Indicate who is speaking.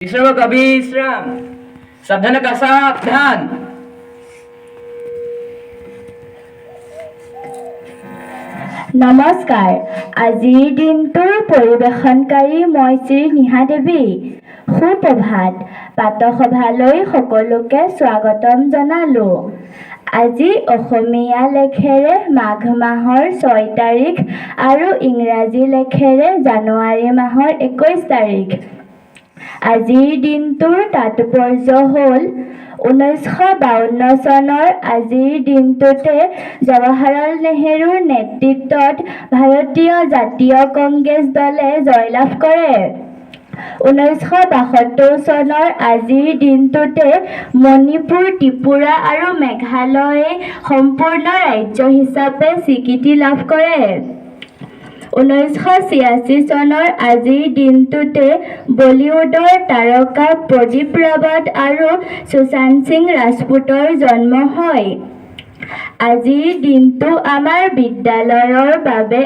Speaker 1: विश्राम कभी विश्राम सावधान का सावधान।
Speaker 2: নমস্কাৰ। আজিৰ দিনটোৰ পৰিৱেশনকাৰী মই শ্ৰী নিহা দেৱী। সুপ্ৰভাত। পাঠসভালৈ সকলোকে স্বাগতম জনালোঁ। আজি অসমীয়া লেখেৰে মাঘ মাহৰ 6 তাৰিখ আৰু ইংৰাজী লেখেৰে জানুৱাৰী মাহৰ 21 তাৰিখ। আজিৰ দিনটোৰ তাৎপৰ্য হ'ল 1952 চনৰ আজিৰ দিনটোতে জৱাহৰলাল নেহৰুৰ নেতৃত্বত ভাৰতীয় জাতীয় কংগ্ৰেছ দলে জয়লাভ কৰে। 1972 চনৰ আজিৰ দিনটোতে মণিপুৰ, ত্ৰিপুৰা আৰু মেঘালয়ে সম্পূৰ্ণ ৰাজ্য হিচাপে স্বীকৃতি লাভ কৰে। 1986 চনৰ আজিৰ দিনটোতে বলীউডৰ তাৰকা প্ৰদীপ ৰাৱত আৰু সুশান্ত সিং ৰাজপুতৰ জন্ম হয়। আজিৰ দিনটো আমাৰ বিদ্যালয়ৰ বাবে